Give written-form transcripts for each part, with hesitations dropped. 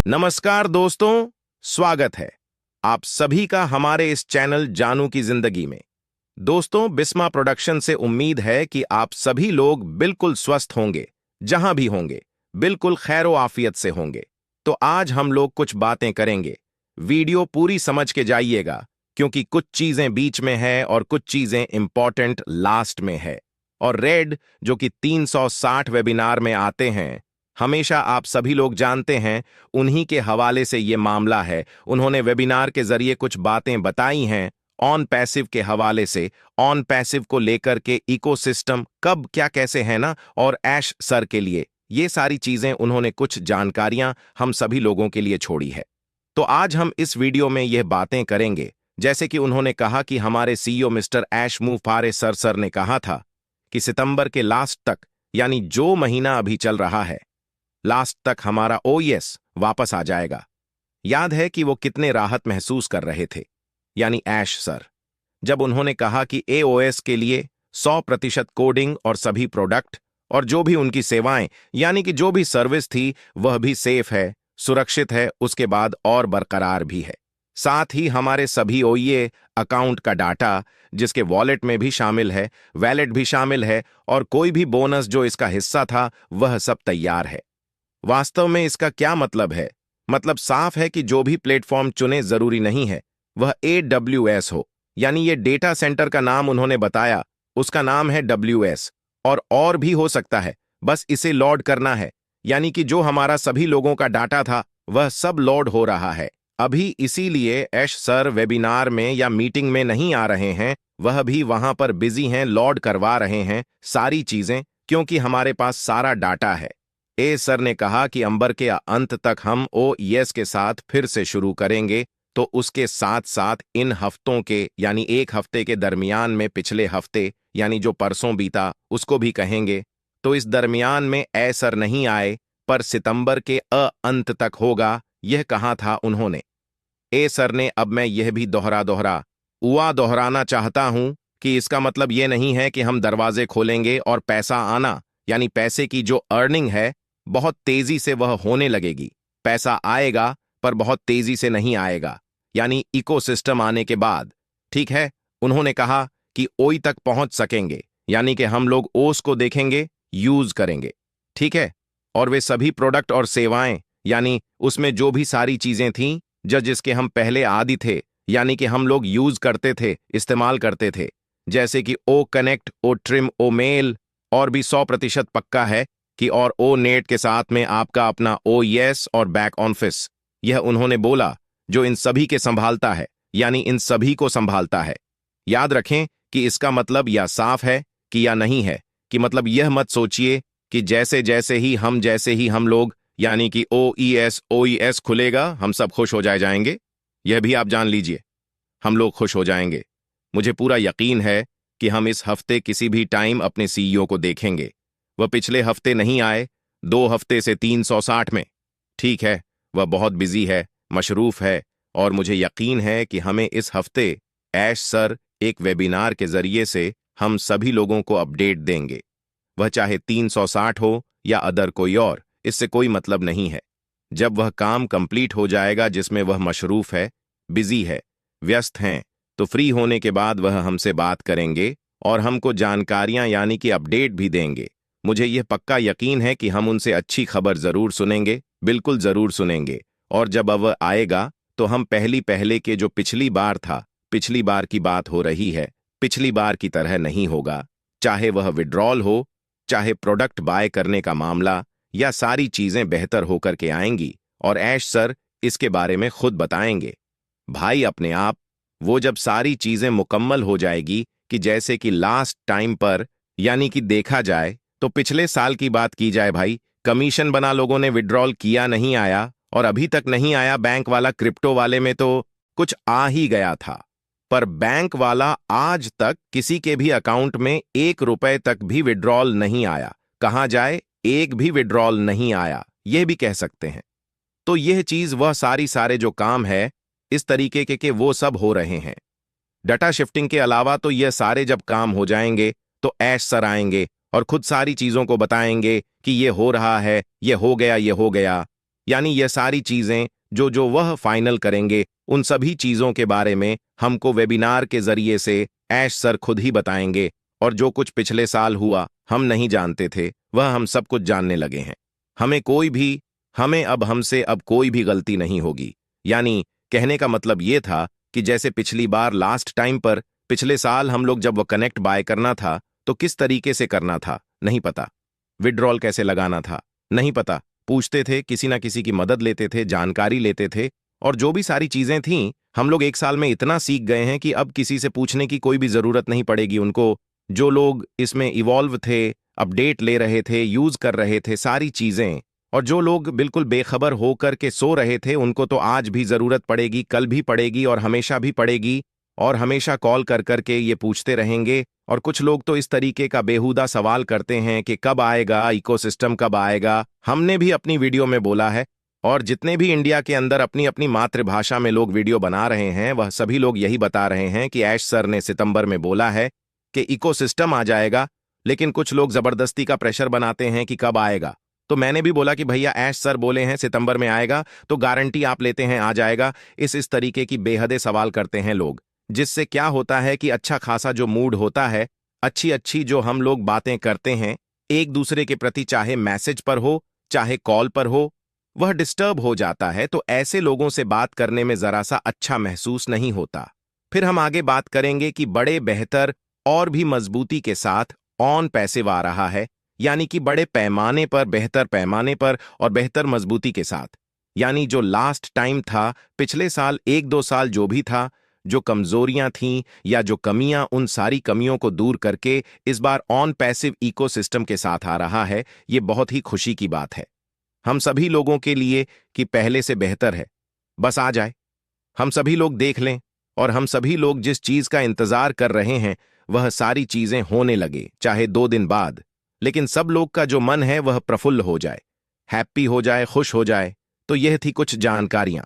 नमस्कार दोस्तों, स्वागत है आप सभी का हमारे इस चैनल जानू की जिंदगी में। दोस्तों, बिस्मा प्रोडक्शन से उम्मीद है कि आप सभी लोग बिल्कुल स्वस्थ होंगे, जहां भी होंगे, बिल्कुल खैरो आफियत से होंगे। तो आज हम लोग कुछ बातें करेंगे। वीडियो पूरी समझ के जाइएगा, क्योंकि कुछ चीजें बीच में है और कुछ चीजें इंपॉर्टेंट लास्ट में है। और रेड, जो कि 360 वेबिनार में आते हैं, हमेशा आप सभी लोग जानते हैं, उन्हीं के हवाले से ये मामला है। उन्होंने वेबिनार के जरिए कुछ बातें बताई हैं ऑन पैसिव के हवाले से, ऑन पैसिव को लेकर के इकोसिस्टम कब क्या कैसे है ना, और ऐश सर के लिए ये सारी चीजें उन्होंने कुछ जानकारियां हम सभी लोगों के लिए छोड़ी है। तो आज हम इस वीडियो में यह बातें करेंगे। जैसे कि उन्होंने कहा कि हमारे सीईओ मिस्टर ऐश मुफारे सर ने कहा था कि सितंबर के लास्ट तक, यानी जो महीना अभी चल रहा है, लास्ट तक हमारा ओईएस वापस आ जाएगा। याद है कि वो कितने राहत महसूस कर रहे थे, यानी ऐश सर, जब उन्होंने कहा कि एओएस के लिए 100% कोडिंग और सभी प्रोडक्ट और जो भी उनकी सेवाएं, यानी कि जो भी सर्विस थी, वह भी सेफ है, सुरक्षित है, उसके बाद और बरकरार भी है। साथ ही हमारे सभी ओईए अकाउंट का डाटा, जिसके वॉलेट में भी शामिल है, वैलेट भी शामिल है, और कोई भी बोनस जो इसका हिस्सा था, वह सब तैयार है। वास्तव में इसका क्या मतलब है? मतलब साफ है कि जो भी प्लेटफॉर्म चुने जरूरी नहीं है वह AWS हो, यानी ये डेटा सेंटर का नाम उन्होंने बताया, उसका नाम है WS, और भी हो सकता है, बस इसे लोड करना है। यानी कि जो हमारा सभी लोगों का डाटा था, वह सब लोड हो रहा है अभी। इसीलिए ऐश सर वेबिनार में या मीटिंग में नहीं आ रहे हैं, वह भी वहां पर बिजी हैं, लोड करवा रहे हैं सारी चीजें, क्योंकि हमारे पास सारा डाटा है। ए सर ने कहा कि अंबर के अंत तक हम ओईएस के साथ फिर से शुरू करेंगे, तो उसके साथ साथ इन हफ्तों के, यानी एक हफ्ते के दरमियान में पिछले हफ्ते, यानी जो परसों बीता, उसको भी कहेंगे। तो इस दरमियान में ए सर नहीं आए, पर सितंबर के अंत तक होगा, यह कहा था उन्होंने। ए सर ने, अब मैं यह भी दोहराना चाहता हूं कि इसका मतलब यह नहीं है कि हम दरवाजे खोलेंगे और पैसा आना, यानी पैसे की जो अर्निंग है, बहुत तेजी से वह होने लगेगी। पैसा आएगा, पर बहुत तेजी से नहीं आएगा, यानी इकोसिस्टम आने के बाद। ठीक है, उन्होंने कहा कि ओई तक पहुंच सकेंगे, यानी कि हम लोग ओस को देखेंगे, यूज करेंगे। ठीक है, और वे सभी प्रोडक्ट और सेवाएं, यानी उसमें जो भी सारी चीजें थीं जिसके हम पहले आदी थे, यानी कि हम लोग यूज करते थे, इस्तेमाल करते थे, जैसे कि ओ कनेक्ट, ओ ट्रिम, ओ मेल, और भी 100% पक्का है कि और ओ नेट के साथ में आपका अपना ओईएस और बैक ऑफिस, यह उन्होंने बोला, जो इन सभी के संभालता है, यानी इन सभी को संभालता है। याद रखें कि इसका मतलब या साफ है कि या नहीं है, कि मतलब यह मत सोचिए कि जैसे जैसे ही हम लोग, यानी कि ओईएस खुलेगा, हम सब खुश हो जाएंगे। यह भी आप जान लीजिए, हम लोग खुश हो जाएंगे। मुझे पूरा यकीन है कि हम इस हफ्ते किसी भी टाइम अपने सीईओ को देखेंगे। वह पिछले हफ्ते नहीं आए, 2 हफ्ते से 360 में। ठीक है, वह बहुत बिजी है, मशरूफ है, और मुझे यकीन है कि हमें इस हफ्ते ऐश सर एक वेबिनार के जरिए से हम सभी लोगों को अपडेट देंगे। वह चाहे 360 हो या अदर कोई और, इससे कोई मतलब नहीं है। जब वह काम कंप्लीट हो जाएगा जिसमें वह मशरूफ है, बिजी है, व्यस्त हैं, तो फ्री होने के बाद वह हमसे बात करेंगे और हमको जानकारियां, यानी कि अपडेट भी देंगे। मुझे यह पक्का यकीन है कि हम उनसे अच्छी खबर जरूर सुनेंगे, बिल्कुल जरूर सुनेंगे। और जब वह आएगा, तो हम पहले के जो पिछली बार था, पिछली बार की बात हो रही है, पिछली बार की तरह नहीं होगा। चाहे वह विड्रॉल हो, चाहे प्रोडक्ट बाय करने का मामला, या सारी चीजें बेहतर होकर के आएंगी, और ऐश सर इसके बारे में खुद बताएंगे। भाई अपने आप, वो जब सारी चीजें मुकम्मल हो जाएगी, कि जैसे कि लास्ट टाइम पर, यानी कि देखा जाए तो पिछले साल की बात की जाए भाई, कमीशन बना लोगों ने विड्रॉल किया, नहीं आया, और अभी तक नहीं आया। बैंक वाला क्रिप्टो वाले में तो कुछ आ ही गया था, पर बैंक वाला आज तक किसी के भी अकाउंट में 1 रुपए तक भी विड्रॉल नहीं आया। कहां जाए, एक भी विड्रॉल नहीं आया, यह भी कह सकते हैं। तो यह चीज, वह सारे जो काम है इस तरीके के वो सब हो रहे हैं। डाटा शिफ्टिंग के अलावा तो यह सारे जब काम हो जाएंगे, तो ऐश सर आएंगे और खुद सारी चीजों को बताएंगे कि ये हो रहा है, ये हो गया, ये हो गया। यानी ये सारी चीजें जो जो वह फाइनल करेंगे, उन सभी चीजों के बारे में हमको वेबिनार के जरिए से ऐश सर खुद ही बताएंगे। और जो कुछ पिछले साल हुआ हम नहीं जानते थे, वह हम सब कुछ जानने लगे हैं। हमसे अब कोई भी गलती नहीं होगी। यानी कहने का मतलब ये था कि जैसे पिछली बार लास्ट टाइम पर पिछले साल हम लोग जब वो कनेक्ट बाय करना था तो किस तरीके से करना था नहीं पता, विड्रॉल कैसे लगाना था नहीं पता, पूछते थे, किसी ना किसी की मदद लेते थे, जानकारी लेते थे, और जो भी सारी चीजें थीं हम लोग एक साल में इतना सीख गए हैं कि अब किसी से पूछने की कोई भी जरूरत नहीं पड़ेगी उनको। जो लोग इसमें इवॉल्व थे, अपडेट ले रहे थे, यूज कर रहे थे सारी चीजें, और जो लोग बिल्कुल बेखबर होकर के सो रहे थे, उनको तो आज भी जरूरत पड़ेगी, कल भी पड़ेगी और हमेशा भी पड़ेगी। और हमेशा कॉल कर करके ये पूछते रहेंगे। और कुछ लोग तो इस तरीके का बेहुदा सवाल करते हैं कि कब आएगा इकोसिस्टम, कब आएगा। हमने भी अपनी वीडियो में बोला है, और जितने भी इंडिया के अंदर अपनी अपनी मातृभाषा में लोग वीडियो बना रहे हैं, वह सभी लोग यही बता रहे हैं कि ऐश सर ने सितंबर में बोला है कि इकोसिस्टम आ जाएगा। लेकिन कुछ लोग जबरदस्ती का प्रेशर बनाते हैं कि कब आएगा। तो मैंने भी बोला कि भैया ऐश सर बोले हैं सितंबर में आएगा, तो गारंटी आप लेते हैं आ जाएगा। इस तरीके की बेहदे सवाल करते हैं लोग, जिससे क्या होता है कि अच्छा खासा जो मूड होता है, अच्छी अच्छी जो हम लोग बातें करते हैं एक दूसरे के प्रति, चाहे मैसेज पर हो चाहे कॉल पर हो, वह डिस्टर्ब हो जाता है। तो ऐसे लोगों से बात करने में जरा सा अच्छा महसूस नहीं होता। फिर हम आगे बात करेंगे कि बड़े बेहतर और भी मजबूती के साथ ऑन पैसिव आ रहा है, यानी कि बड़े पैमाने पर, बेहतर पैमाने पर और बेहतर मजबूती के साथ। यानी जो लास्ट टाइम था, पिछले साल 1-2 साल जो भी था, जो कमजोरियां थीं या जो कमियां, उन सारी कमियों को दूर करके इस बार ऑन पैसिव इकोसिस्टम के साथ आ रहा है। ये बहुत ही खुशी की बात है हम सभी लोगों के लिए कि पहले से बेहतर है। बस आ जाए, हम सभी लोग देख लें, और हम सभी लोग जिस चीज का इंतजार कर रहे हैं वह सारी चीजें होने लगे, चाहे 2 दिन बाद। लेकिन सब लोग का जो मन है वह प्रफुल्ल हो जाए, हैप्पी हो जाए, खुश हो जाए। तो यह थी कुछ जानकारियां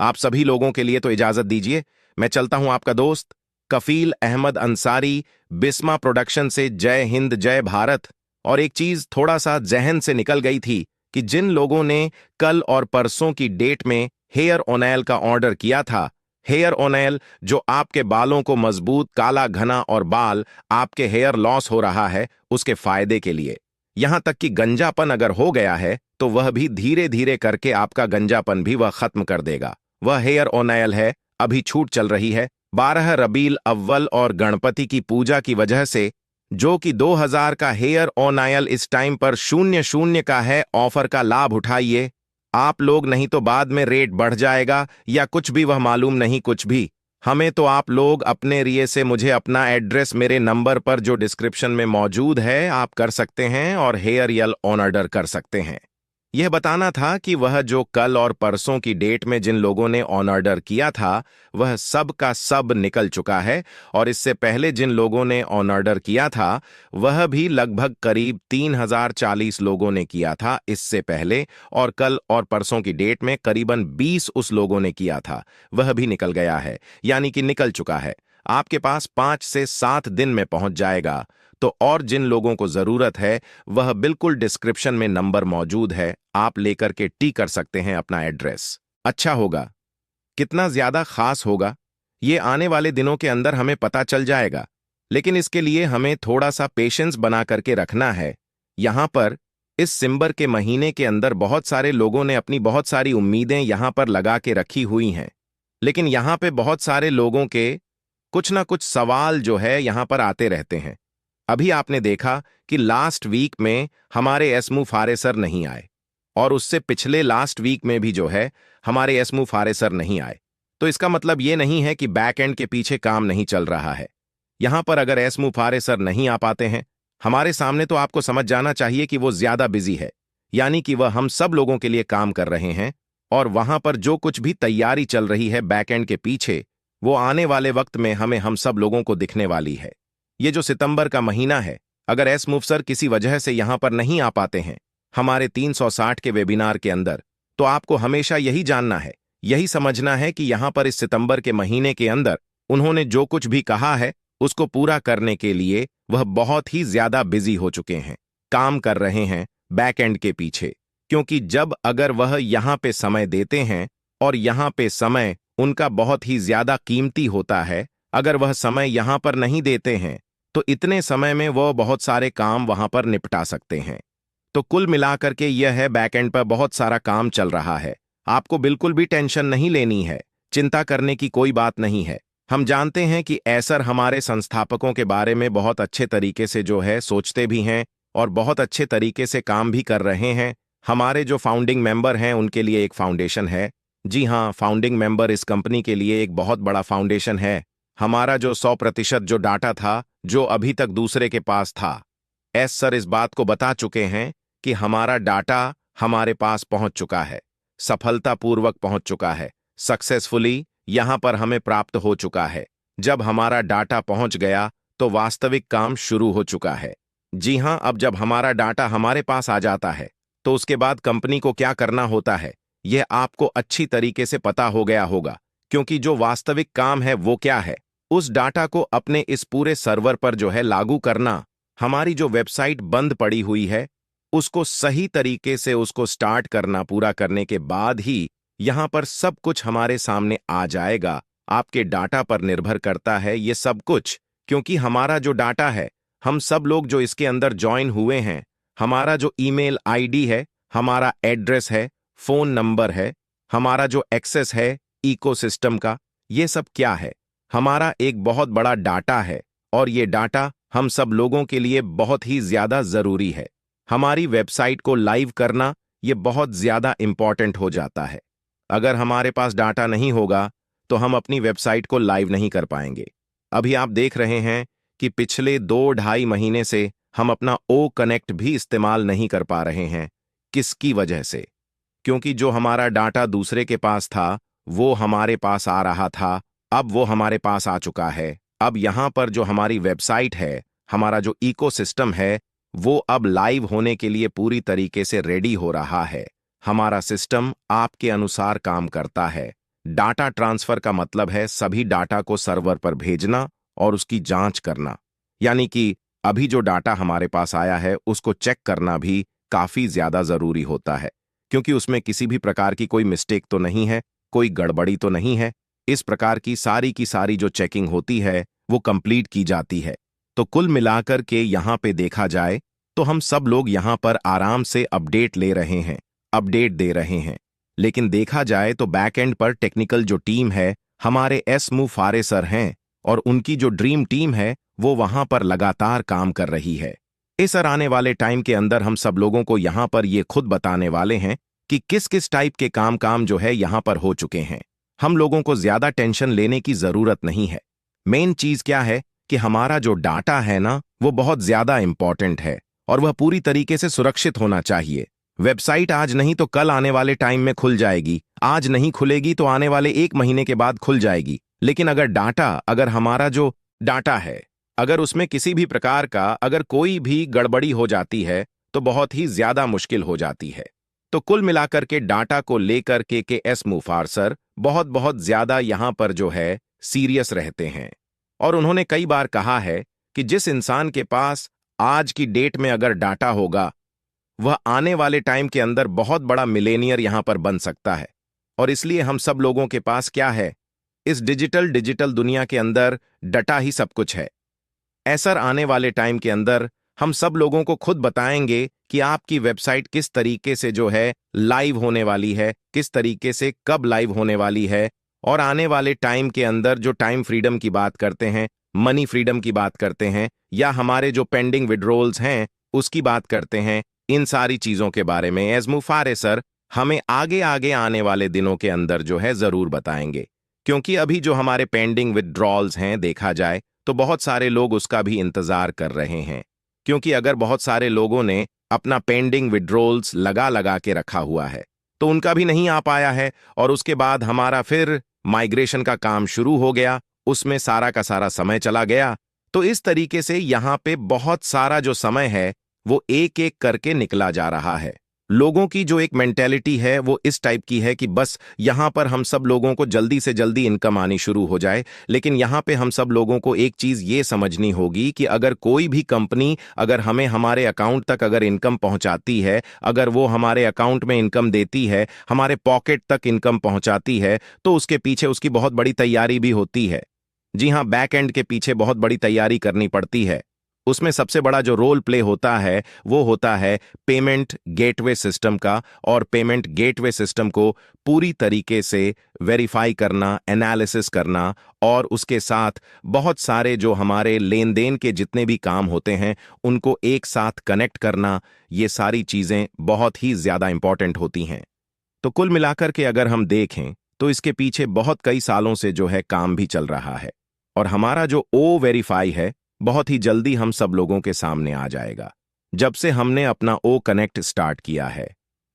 आप सभी लोगों के लिए। तो इजाजत दीजिए, मैं चलता हूं आपका दोस्त कफील अहमद अंसारी, बिस्मा प्रोडक्शन से। जय हिंद, जय भारत। और एक चीज थोड़ा सा जहन से निकल गई थी कि जिन लोगों ने कल और परसों की डेट में हेयर ओनेल का ऑर्डर किया था, हेयर ओनेल जो आपके बालों को मजबूत, काला, घना और बाल आपके हेयर लॉस हो रहा है उसके फायदे के लिए। यहां तक कि गंजापन अगर हो गया है तो वह भी धीरे धीरे करके आपका गंजापन भी वह खत्म कर देगा। वह हेयर ओनेल है, अभी छूट चल रही है 12 रबील अव्वल और गणपति की पूजा की वजह से, जो कि 2000 का हेयर ओनेल इस टाइम पर 00 का है। ऑफर का लाभ उठाइए आप लोग, नहीं तो बाद में रेट बढ़ जाएगा या कुछ भी, वह मालूम नहीं कुछ भी। हमें तो आप लोग अपने रिए से मुझे अपना एड्रेस मेरे नंबर पर जो डिस्क्रिप्शन में मौजूद है आप कर सकते हैं और हेयर यल ऑन ऑर्डर कर सकते हैं। यह बताना था कि वह जो कल और परसों की डेट में जिन लोगों ने ऑन ऑर्डर किया था वह सब का सब निकल चुका है, और इससे पहले जिन लोगों ने ऑन ऑर्डर किया था वह भी लगभग करीब 3040 लोगों ने किया था इससे पहले, और कल और परसों की डेट में करीबन 20 उस लोगों ने किया था, वह भी निकल गया है। यानी कि निकल चुका है, आपके पास 5 से 7 दिन में पहुंच जाएगा। तो और जिन लोगों को जरूरत है वह बिल्कुल डिस्क्रिप्शन में नंबर मौजूद है, आप लेकर के टी कर सकते हैं अपना एड्रेस। अच्छा होगा, कितना ज्यादा खास होगा ये आने वाले दिनों के अंदर हमें पता चल जाएगा, लेकिन इसके लिए हमें थोड़ा सा पेशेंस बना करके रखना है। यहां पर इस सितंबर के महीने के अंदर बहुत सारे लोगों ने अपनी बहुत सारी उम्मीदें यहां पर लगा के रखी हुई हैं, लेकिन यहां पे बहुत सारे लोगों के कुछ ना कुछ सवाल जो है यहां पर आते रहते हैं। अभी आपने देखा कि लास्ट वीक में हमारे एसमू फारे सर नहीं आए, और उससे पिछले लास्ट वीक में भी जो है हमारे एसमू फारे सर नहीं आए। तो इसका मतलब ये नहीं है कि बैक एंड के पीछे काम नहीं चल रहा है। यहां पर अगर एसमू फारे सर नहीं आ पाते हैं हमारे सामने, तो आपको समझ जाना चाहिए कि वो ज्यादा बिजी है, यानी कि वह हम सब लोगों के लिए काम कर रहे हैं, और वहां पर जो कुछ भी तैयारी चल रही है बैक एंड के पीछे, वो आने वाले वक्त में हमें हम सब लोगों को दिखने वाली है। ये जो सितंबर का महीना है, अगर एस मूव सर किसी वजह से यहां पर नहीं आ पाते हैं हमारे 360 के वेबिनार के अंदर, तो आपको हमेशा यही जानना है, यही समझना है कि यहां पर इस सितंबर के महीने के अंदर उन्होंने जो कुछ भी कहा है उसको पूरा करने के लिए वह बहुत ही ज्यादा बिजी हो चुके हैं, काम कर रहे हैं बैक एंड के पीछे। क्योंकि जब अगर वह यहाँ पे समय देते हैं और यहाँ पे समय उनका बहुत ही ज्यादा कीमती होता है, अगर वह समय यहाँ पर नहीं देते हैं तो इतने समय में वह बहुत सारे काम वहां पर निपटा सकते हैं। तो कुल मिलाकर के यह है, बैकएंड पर बहुत सारा काम चल रहा है। आपको बिल्कुल भी टेंशन नहीं लेनी है, चिंता करने की कोई बात नहीं है। हम जानते हैं कि एसर हमारे संस्थापकों के बारे में बहुत अच्छे तरीके से जो है सोचते भी हैं और बहुत अच्छे तरीके से काम भी कर रहे हैं। हमारे जो फाउंडिंग मेंबर हैं उनके लिए एक फाउंडेशन है। जी हाँ, फाउंडिंग मेंबर इस कंपनी के लिए एक बहुत बड़ा फाउंडेशन है। हमारा जो 100% जो डाटा था जो अभी तक दूसरे के पास था, एस सर इस बात को बता चुके हैं कि हमारा डाटा हमारे पास पहुंच चुका है, सफलतापूर्वक पहुंच चुका है, सक्सेसफुली यहां पर हमें प्राप्त हो चुका है। जब हमारा डाटा पहुंच गया तो वास्तविक काम शुरू हो चुका है। जी हां, अब जब हमारा डाटा हमारे पास आ जाता है तो उसके बाद कंपनी को क्या करना होता है यह आपको अच्छी तरीके से पता हो गया होगा, क्योंकि जो वास्तविक काम है वो क्या है, उस डाटा को अपने इस पूरे सर्वर पर जो है लागू करना। हमारी जो वेबसाइट बंद पड़ी हुई है उसको सही तरीके से उसको स्टार्ट करना, पूरा करने के बाद ही यहां पर सब कुछ हमारे सामने आ जाएगा। आपके डाटा पर निर्भर करता है ये सब कुछ, क्योंकि हमारा जो डाटा है, हम सब लोग जो इसके अंदर ज्वाइन हुए हैं, हमारा जो ईमेल आईडी है, हमारा एड्रेस है, फोन नंबर है, हमारा जो एक्सेस है इकोसिस्टम का, ये सब क्या है, हमारा एक बहुत बड़ा डाटा है और ये डाटा हम सब लोगों के लिए बहुत ही ज्यादा जरूरी है। हमारी वेबसाइट को लाइव करना ये बहुत ज्यादा इंपॉर्टेंट हो जाता है। अगर हमारे पास डाटा नहीं होगा तो हम अपनी वेबसाइट को लाइव नहीं कर पाएंगे। अभी आप देख रहे हैं कि पिछले 2-2.5 महीने से हम अपना ओ कनेक्ट भी इस्तेमाल नहीं कर पा रहे हैं। किसकी वजह से? क्योंकि जो हमारा डाटा दूसरे के पास था वो हमारे पास आ रहा था, अब वो हमारे पास आ चुका है। अब यहां पर जो हमारी वेबसाइट है, हमारा जो इकोसिस्टम है, वो अब लाइव होने के लिए पूरी तरीके से रेडी हो रहा है। हमारा सिस्टम आपके अनुसार काम करता है। डाटा ट्रांसफर का मतलब है सभी डाटा को सर्वर पर भेजना और उसकी जांच करना, यानी कि अभी जो डाटा हमारे पास आया है उसको चेक करना भी काफी ज्यादा जरूरी होता है, क्योंकि उसमें किसी भी प्रकार की कोई मिस्टेक तो नहीं है, कोई गड़बड़ी तो नहीं है। इस प्रकार की सारी जो चेकिंग होती है वो कंप्लीट की जाती है। तो कुल मिलाकर के यहाँ पे देखा जाए तो हम सब लोग यहाँ पर आराम से अपडेट ले रहे हैं, अपडेट दे रहे हैं। लेकिन देखा जाए तो बैक एंड पर टेक्निकल जो टीम है, हमारे एस मुफारे सर हैं और उनकी जो ड्रीम टीम है वो वहां पर लगातार काम कर रही है। इस आने वाले टाइम के अंदर हम सब लोगों को यहाँ पर ये खुद बताने वाले हैं कि किस किस टाइप के काम जो है यहाँ पर हो चुके हैं। हम लोगों को ज्यादा टेंशन लेने की जरूरत नहीं है। मेन चीज क्या है कि हमारा जो डाटा है ना वो बहुत ज्यादा इंपॉर्टेंट है और वह पूरी तरीके से सुरक्षित होना चाहिए। वेबसाइट आज नहीं तो कल आने वाले टाइम में खुल जाएगी, आज नहीं खुलेगी तो आने वाले 1 महीने के बाद खुल जाएगी। लेकिन अगर हमारा जो डाटा है, अगर उसमें किसी भी प्रकार का अगर कोई भी गड़बड़ी हो जाती है तो बहुत ही ज्यादा मुश्किल हो जाती है। तो कुल मिलाकर के डाटा को लेकर के एस मुफार सर बहुत ज्यादा यहाँ पर जो है सीरियस रहते हैं और उन्होंने कई बार कहा है कि जिस इंसान के पास आज की डेट में अगर डाटा होगा वह आने वाले टाइम के अंदर बहुत बड़ा मिलेनियर यहां पर बन सकता है। और इसलिए हम सब लोगों के पास क्या है, इस डिजिटल दुनिया के अंदर डाटा ही सब कुछ है। ऐसा आने वाले टाइम के अंदर हम सब लोगों को खुद बताएंगे कि आपकी वेबसाइट किस तरीके से जो है लाइव होने वाली है, किस तरीके से कब लाइव होने वाली है। और आने वाले टाइम के अंदर जो टाइम फ्रीडम की बात करते हैं, मनी फ्रीडम की बात करते हैं, या हमारे जो पेंडिंग विड्रॉल्स हैं उसकी बात करते हैं, इन सारी चीजों के बारे में एस मुफारे सर हमें आगे आने वाले दिनों के अंदर जो है जरूर बताएंगे। क्योंकि अभी जो हमारे पेंडिंग विड्रॉल्स हैं देखा जाए तो बहुत सारे लोग उसका भी इंतजार कर रहे हैं, क्योंकि अगर बहुत सारे लोगों ने अपना पेंडिंग विड्रॉल्स लगा के रखा हुआ है तो उनका भी नहीं आ पाया है और उसके बाद हमारा फिर माइग्रेशन का काम शुरू हो गया, उसमें सारा का सारा समय चला गया। तो इस तरीके से यहाँ पे बहुत सारा जो समय है वो एक एक करके निकला जा रहा है। लोगों की जो एक मेंटेलिटी है वो इस टाइप की है कि बस यहाँ पर हम सब लोगों को जल्दी से जल्दी इनकम आनी शुरू हो जाए। लेकिन यहाँ पे हम सब लोगों को एक चीज़ ये समझनी होगी कि अगर कोई भी कंपनी अगर हमें हमारे अकाउंट तक अगर इनकम पहुँचाती है, अगर वो हमारे अकाउंट में इनकम देती है, हमारे पॉकेट तक इनकम पहुँचाती है, तो उसके पीछे उसकी बहुत बड़ी तैयारी भी होती है। जी हाँ, बैक एंड के पीछे बहुत बड़ी तैयारी करनी पड़ती है। उसमें सबसे बड़ा जो रोल प्ले होता है वो होता है पेमेंट गेटवे सिस्टम का, और पेमेंट गेटवे सिस्टम को पूरी तरीके से वेरीफाई करना, एनालिसिस करना, और उसके साथ बहुत सारे जो हमारे लेन देन के जितने भी काम होते हैं उनको एक साथ कनेक्ट करना, ये सारी चीज़ें बहुत ही ज़्यादा इंपॉर्टेंट होती हैं। तो कुल मिलाकर के अगर हम देखें तो इसके पीछे बहुत कई सालों से जो है काम भी चल रहा है, और हमारा जो ओ वेरीफाई है बहुत ही जल्दी हम सब लोगों के सामने आ जाएगा। जब से हमने अपना ओ कनेक्ट स्टार्ट किया है,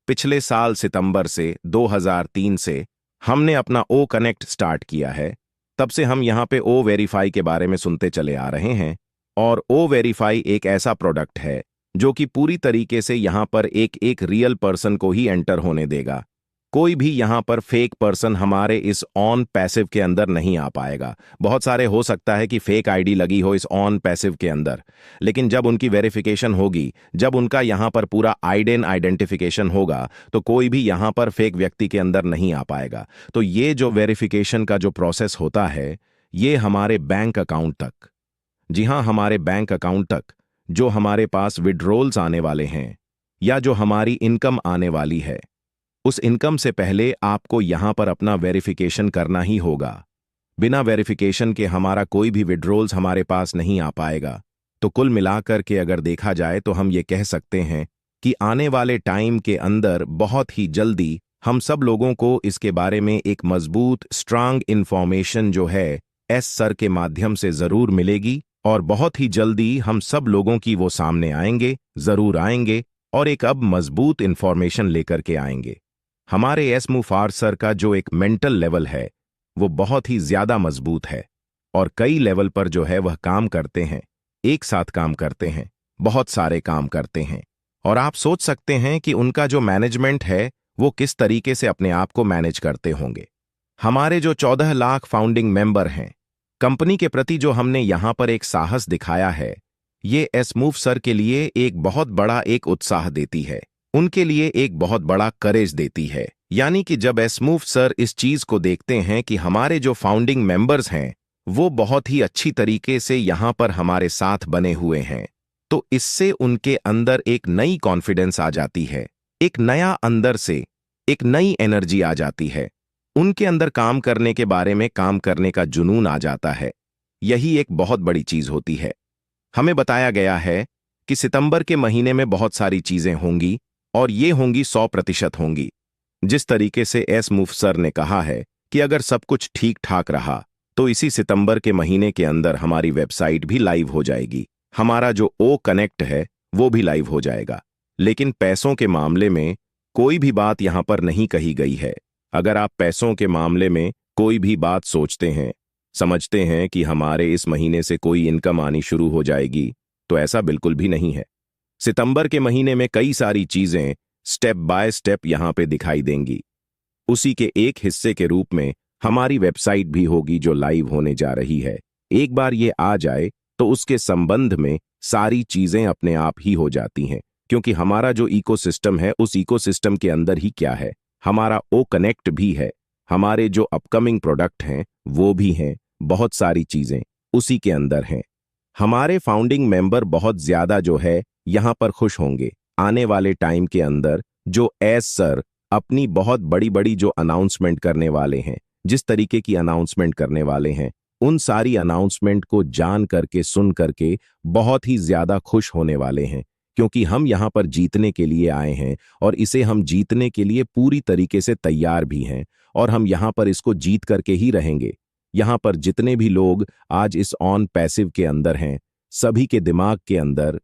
पिछले साल सितंबर से 2003 से हमने अपना ओ कनेक्ट स्टार्ट किया है, तब से हम यहाँ पे ओ वेरीफाई के बारे में सुनते चले आ रहे हैं। और ओ वेरीफाई एक ऐसा प्रोडक्ट है जो कि पूरी तरीके से यहाँ पर एक एक रियल पर्सन को ही एंटर होने देगा। कोई भी यहाँ पर फेक पर्सन हमारे इस ऑन पैसिव के अंदर नहीं आ पाएगा। बहुत सारे हो सकता है कि फेक आईडी लगी हो इस ऑन पैसिव के अंदर, लेकिन जब उनकी वेरिफिकेशन होगी, जब उनका यहाँ पर पूरा आइडेन आइडेंटिफिकेशन होगा, तो कोई भी यहाँ पर फेक व्यक्ति के अंदर नहीं आ पाएगा। तो ये जो वेरिफिकेशन का जो प्रोसेस होता है, ये हमारे बैंक अकाउंट तक, जी हाँ, हमारे बैंक अकाउंट तक जो हमारे पास विड्रॉल्स आने वाले हैं या जो हमारी इनकम आने वाली है, उस इनकम से पहले आपको यहां पर अपना वेरिफिकेशन करना ही होगा। बिना वेरिफिकेशन के हमारा कोई भी विड्रॉल्स हमारे पास नहीं आ पाएगा। तो कुल मिलाकर के अगर देखा जाए तो हम ये कह सकते हैं कि आने वाले टाइम के अंदर बहुत ही जल्दी हम सब लोगों को इसके बारे में एक मजबूत स्ट्रांग इंफॉर्मेशन जो है एस सर के माध्यम से जरूर मिलेगी, और बहुत ही जल्दी हम सब लोगों की वो सामने आएंगे, जरूर आएंगे, और एक अब मजबूत इंफॉर्मेशन लेकर के आएंगे। हमारे एस मुफार सर का जो एक मेंटल लेवल है वो बहुत ही ज्यादा मजबूत है, और कई लेवल पर जो है वह काम करते हैं, एक साथ काम करते हैं, बहुत सारे काम करते हैं। और आप सोच सकते हैं कि उनका जो मैनेजमेंट है वो किस तरीके से अपने आप को मैनेज करते होंगे। हमारे जो 14 लाख फाउंडिंग मेंबर हैं, कंपनी के प्रति जो हमने यहां पर एक साहस दिखाया है, ये एस मूव सर के लिए एक बहुत बड़ा एक उत्साह देती है, उनके लिए एक बहुत बड़ा करेज देती है। यानी कि जब एस मूव सर इस चीज को देखते हैं कि हमारे जो फाउंडिंग मेंबर्स हैं वो बहुत ही अच्छी तरीके से यहां पर हमारे साथ बने हुए हैं, तो इससे उनके अंदर एक नई कॉन्फिडेंस आ जाती है, एक नया अंदर से एक नई एनर्जी आ जाती है, उनके अंदर काम करने के बारे में काम करने का जुनून आ जाता है। यही एक बहुत बड़ी चीज होती है। हमें बताया गया है कि सितंबर के महीने में बहुत सारी चीजें होंगी, और ये होंगी 100% होंगी। जिस तरीके से एस मूव सर ने कहा है कि अगर सब कुछ ठीक ठाक रहा तो इसी सितंबर के महीने के अंदर हमारी वेबसाइट भी लाइव हो जाएगी, हमारा जो ओ कनेक्ट है वो भी लाइव हो जाएगा। लेकिन पैसों के मामले में कोई भी बात यहां पर नहीं कही गई है। अगर आप पैसों के मामले में कोई भी बात सोचते हैं, समझते हैं कि हमारे इस महीने से कोई इनकम आनी शुरू हो जाएगी, तो ऐसा बिल्कुल भी नहीं है। सितंबर के महीने में कई सारी चीजें स्टेप बाय स्टेप यहां पे दिखाई देंगी। उसी के एक हिस्से के रूप में हमारी वेबसाइट भी होगी जो लाइव होने जा रही है। एक बार ये आ जाए तो उसके संबंध में सारी चीजें अपने आप ही हो जाती हैं, क्योंकि हमारा जो इकोसिस्टम है उस इकोसिस्टम के अंदर ही क्या है, हमारा ओ कनेक्ट भी है, हमारे जो अपकमिंग प्रोडक्ट हैं वो भी हैं, बहुत सारी चीजें उसी के अंदर हैं। हमारे फाउंडिंग मेंबर बहुत ज्यादा जो है यहां पर खुश होंगे आने वाले टाइम के अंदर, जो एस सर अपनी बहुत बड़ी बड़ी जो अनाउंसमेंट करने वाले हैं, जिस तरीके की अनाउंसमेंट करने वाले हैं, उन सारी अनाउंसमेंट को जान करके सुन करके बहुत ही ज्यादा खुश होने वाले हैं, क्योंकि हम यहाँ पर जीतने के लिए आए हैं, और इसे हम जीतने के लिए पूरी तरीके से तैयार भी हैं, और हम यहाँ पर इसको जीत करके ही रहेंगे। यहाँ पर जितने भी लोग आज इस ऑन पैसिव के अंदर हैं, सभी के दिमाग के अंदर